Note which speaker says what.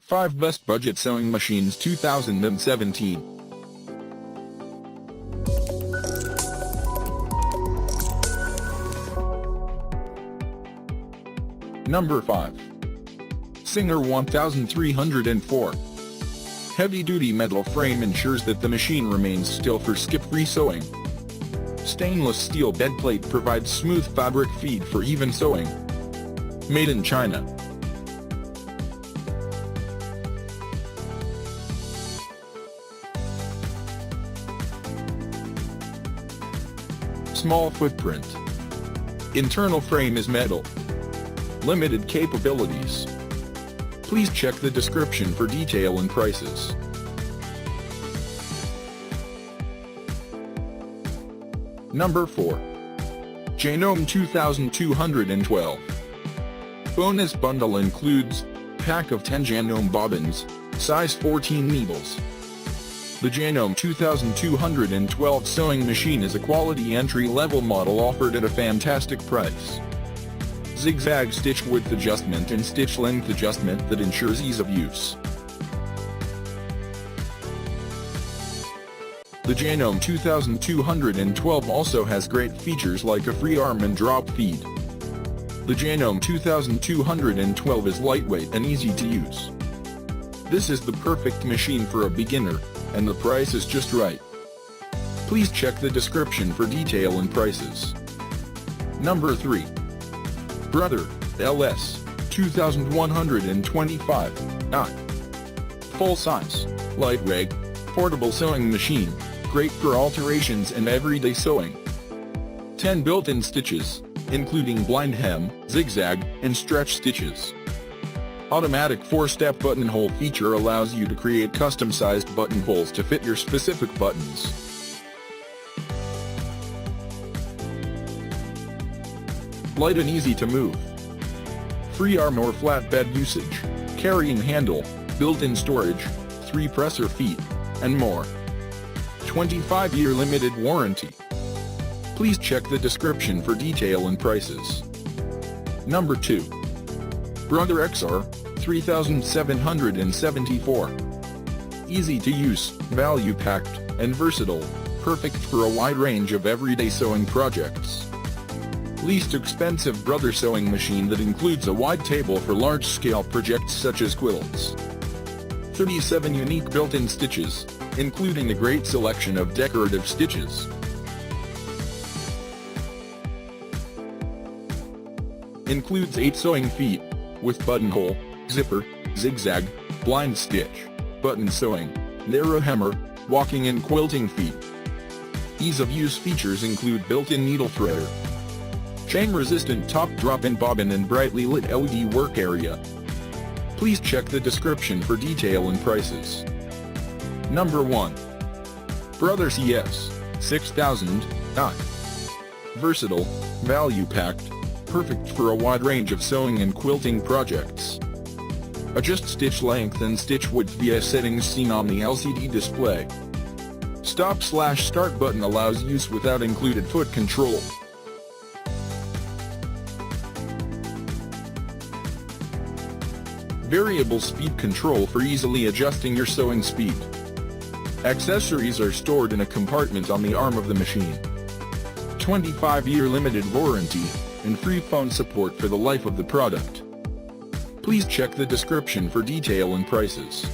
Speaker 1: 5 Best Budget Sewing Machines 2017. Number 5. Singer 1304. Heavy-duty metal frame ensures that the machine remains still for skip-free sewing. Stainless steel bed plate provides smooth fabric feed for even sewing. Made in China. Small footprint. Internal frame is metal. Limited capabilities. Please check the description for detail and prices. Number 4. Janome 2212. Bonus bundle includes pack of 10 Janome bobbins, size 14 needles. The Janome 2212 sewing machine is a quality entry-level model offered at a fantastic price. Zigzag stitch width adjustment and stitch length adjustment that ensures ease of use. The Janome 2212 also has great features like a free arm and drop feed. The Janome 2212 is lightweight and easy to use. This is the perfect machine for a beginner, and the price is just right. Please check the description for detail and prices. Number 3. Brother LS 2125. Full-size, lightweight, portable sewing machine, great for alterations and everyday sewing. 10 built-in stitches, including blind hem, zigzag, and stretch stitches. Automatic 4-step buttonhole feature allows you to create custom-sized buttonholes to fit your specific buttons. Light and easy to move. Free arm or flatbed usage, carrying handle, built-in storage, 3 presser feet, and more. 25-year limited warranty. Please check the description for detail and prices. Number 2. Brother XR 3774. Easy to use, value-packed, and versatile, perfect for a wide range of everyday sewing projects. Least expensive Brother sewing machine that includes a wide table for large-scale projects such as quilts. 37 unique built-in stitches, including a great selection of decorative stitches. Includes 8 sewing feet, with buttonhole, zipper, zigzag, blind stitch, button sewing, narrow hemmer, walking and quilting feet. Ease of use features include built-in needle threader, chain-resistant top drop-in bobbin and brightly lit LED work area. Please check the description for detail and prices. Number 1. Brother CS 6000. Versatile, value-packed, perfect for a wide range of sewing and quilting projects. Adjust stitch length and stitch width via settings seen on the LCD display. Stop/start button allows use without included foot control. Variable speed control for easily adjusting your sewing speed. Accessories are stored in a compartment on the arm of the machine. 25-year limited warranty, and free phone support for the life of the product. Please check the description for detail and prices.